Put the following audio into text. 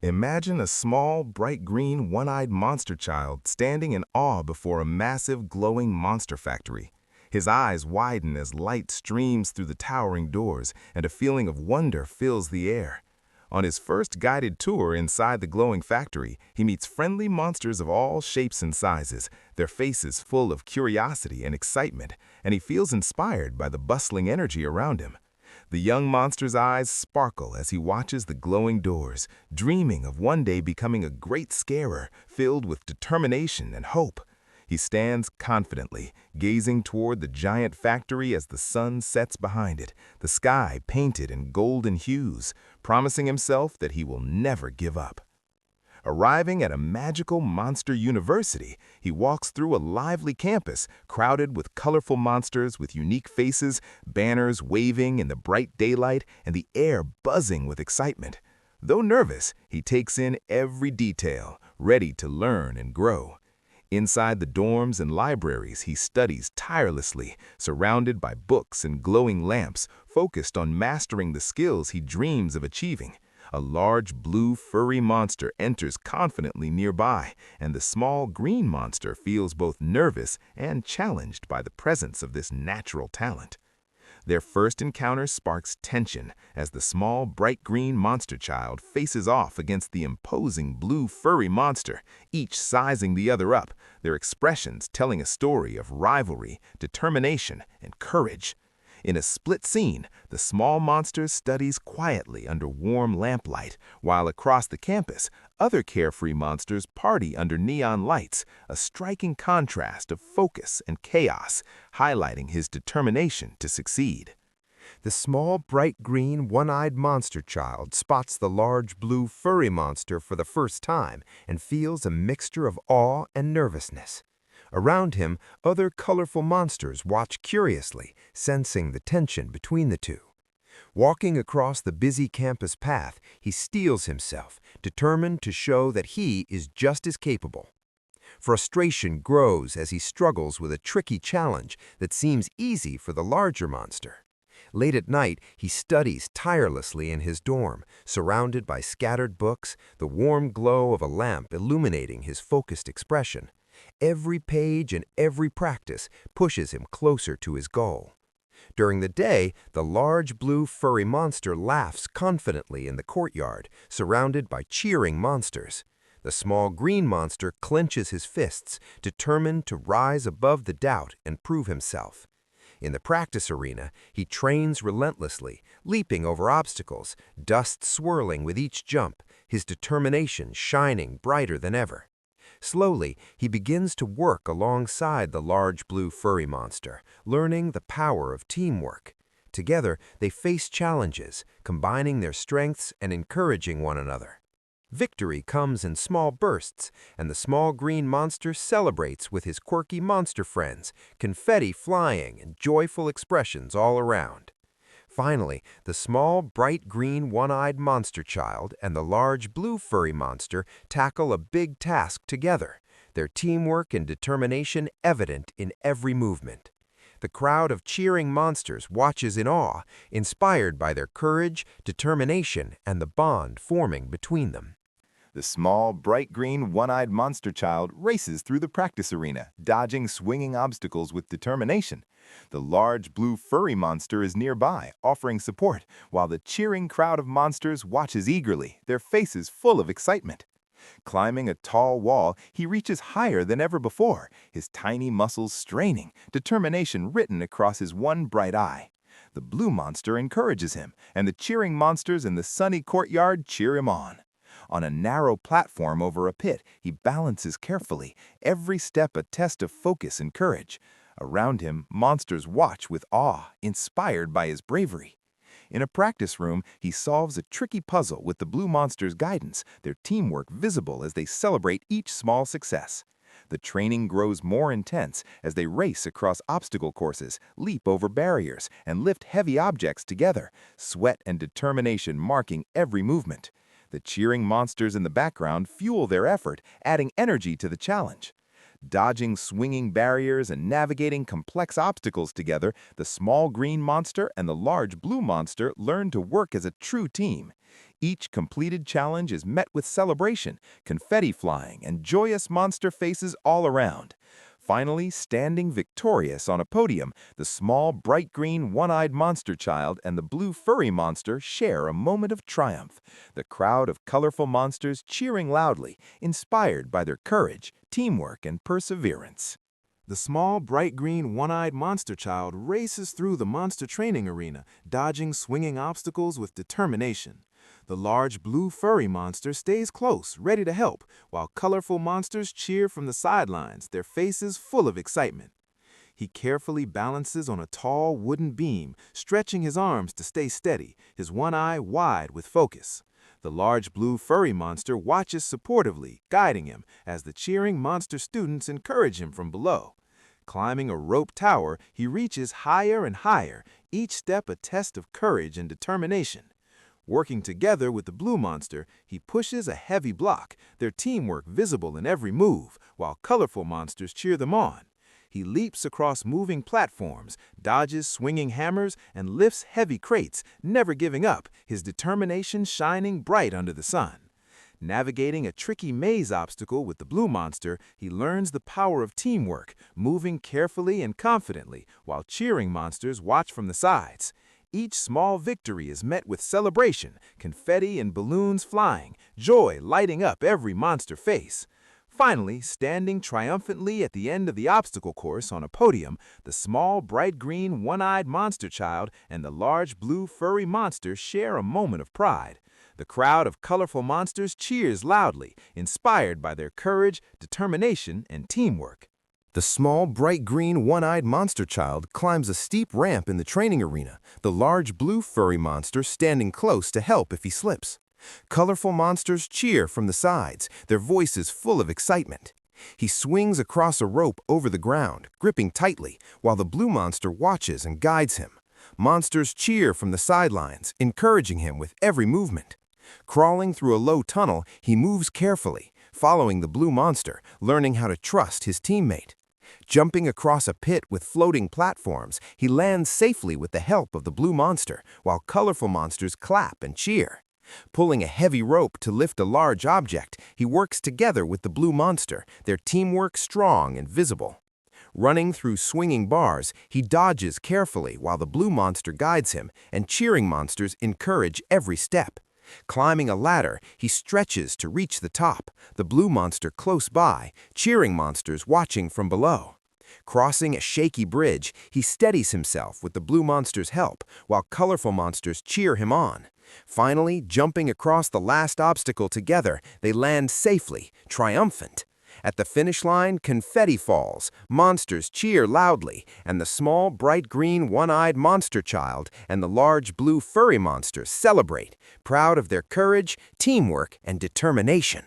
Imagine a small, bright green, one-eyed monster child standing in awe before a massive, glowing monster factory. His eyes widen as light streams through the towering doors, and a feeling of wonder fills the air. On his first guided tour inside the glowing factory, he meets friendly monsters of all shapes and sizes, their faces full of curiosity and excitement, and he feels inspired by the bustling energy around him. The young monster's eyes sparkle as he watches the glowing doors, dreaming of one day becoming a great scarer, filled with determination and hope. He stands confidently, gazing toward the giant factory as the sun sets behind it, the sky painted in golden hues, promising himself that he will never give up. Arriving at a magical monster university, he walks through a lively campus crowded with colorful monsters with unique faces, banners waving in the bright daylight, and the air buzzing with excitement. Though nervous, he takes in every detail, ready to learn and grow. Inside the dorms and libraries, he studies tirelessly, surrounded by books and glowing lamps, focused on mastering the skills he dreams of achieving. A large blue furry monster enters confidently nearby, and the small green monster feels both nervous and challenged by the presence of this natural talent. Their first encounter sparks tension as the small, bright green monster child faces off against the imposing blue furry monster, each sizing the other up, their expressions telling a story of rivalry, determination, and courage. In a split scene, the small monster studies quietly under warm lamplight, while across the campus, other carefree monsters party under neon lights, a striking contrast of focus and chaos, highlighting his determination to succeed. The small, bright green, one-eyed monster child spots the large blue furry monster for the first time and feels a mixture of awe and nervousness. Around him, other colorful monsters watch curiously, sensing the tension between the two. Walking across the busy campus path, he steels himself, determined to show that he is just as capable. Frustration grows as he struggles with a tricky challenge that seems easy for the larger monster. Late at night, he studies tirelessly in his dorm, surrounded by scattered books, the warm glow of a lamp illuminating his focused expression. Every page and every practice pushes him closer to his goal. During the day, the large blue furry monster laughs confidently in the courtyard, surrounded by cheering monsters. The small green monster clenches his fists, determined to rise above the doubt and prove himself. In the practice arena, he trains relentlessly, leaping over obstacles, dust swirling with each jump, his determination shining brighter than ever. Slowly, he begins to work alongside the large blue furry monster, learning the power of teamwork. Together, they face challenges, combining their strengths and encouraging one another. Victory comes in small bursts, and the small green monster celebrates with his quirky monster friends, confetti flying and joyful expressions all around. Finally, the small, bright green, one-eyed monster child and the large blue furry monster tackle a big task together, their teamwork and determination evident in every movement. The crowd of cheering monsters watches in awe, inspired by their courage, determination, and the bond forming between them. The small, bright green, one-eyed monster child races through the practice arena, dodging swinging obstacles with determination. The large blue furry monster is nearby, offering support, while the cheering crowd of monsters watches eagerly, their faces full of excitement. Climbing a tall wall, he reaches higher than ever before, his tiny muscles straining, determination written across his one bright eye. The blue monster encourages him, and the cheering monsters in the sunny courtyard cheer him on. On a narrow platform over a pit, he balances carefully, every step a test of focus and courage. Around him, monsters watch with awe, inspired by his bravery. In a practice room, he solves a tricky puzzle with the blue monster's guidance, their teamwork visible as they celebrate each small success. The training grows more intense as they race across obstacle courses, leap over barriers, and lift heavy objects together, sweat and determination marking every movement. The cheering monsters in the background fuel their effort, adding energy to the challenge. Dodging swinging barriers and navigating complex obstacles together, the small green monster and the large blue monster learn to work as a true team. Each completed challenge is met with celebration, confetti flying, and joyous monster faces all around. Finally, standing victorious on a podium, the small, bright green, one-eyed monster child and the blue furry monster share a moment of triumph. The crowd of colorful monsters cheering loudly, inspired by their courage, teamwork, and perseverance. The small, bright green, one-eyed monster child races through the monster training arena, dodging swinging obstacles with determination. The large blue furry monster stays close, ready to help, while colorful monsters cheer from the sidelines, their faces full of excitement. He carefully balances on a tall wooden beam, stretching his arms to stay steady, his one eye wide with focus. The large blue furry monster watches supportively, guiding him as the cheering monster students encourage him from below. Climbing a rope tower, he reaches higher and higher, each step a test of courage and determination. Working together with the blue monster, he pushes a heavy block, their teamwork visible in every move, while colorful monsters cheer them on. He leaps across moving platforms, dodges swinging hammers, and lifts heavy crates, never giving up, his determination shining bright under the sun. Navigating a tricky maze obstacle with the blue monster, he learns the power of teamwork, moving carefully and confidently, while cheering monsters watch from the sides. Each small victory is met with celebration, confetti and balloons flying, joy lighting up every monster face. Finally, standing triumphantly at the end of the obstacle course on a podium, the small, bright green, one-eyed monster child and the large blue furry monster share a moment of pride. The crowd of colorful monsters cheers loudly, inspired by their courage, determination, and teamwork. The small, bright green, one-eyed monster child climbs a steep ramp in the training arena, the large blue furry monster standing close to help if he slips. Colorful monsters cheer from the sides, their voices full of excitement. He swings across a rope over the ground, gripping tightly, while the blue monster watches and guides him. Monsters cheer from the sidelines, encouraging him with every movement. Crawling through a low tunnel, he moves carefully, following the blue monster, learning how to trust his teammate. Jumping across a pit with floating platforms, he lands safely with the help of the blue monster, while colorful monsters clap and cheer. Pulling a heavy rope to lift a large object, he works together with the blue monster, their teamwork strong and visible. Running through swinging bars, he dodges carefully while the blue monster guides him, and cheering monsters encourage every step. Climbing a ladder, he stretches to reach the top, the blue monster close by, cheering monsters watching from below. Crossing a shaky bridge, he steadies himself with the blue monster's help, while colorful monsters cheer him on. Finally, jumping across the last obstacle together, they land safely, triumphant. At the finish line, confetti falls, monsters cheer loudly, and the small, bright green, one-eyed monster child and the large blue furry monster celebrate, proud of their courage, teamwork, and determination.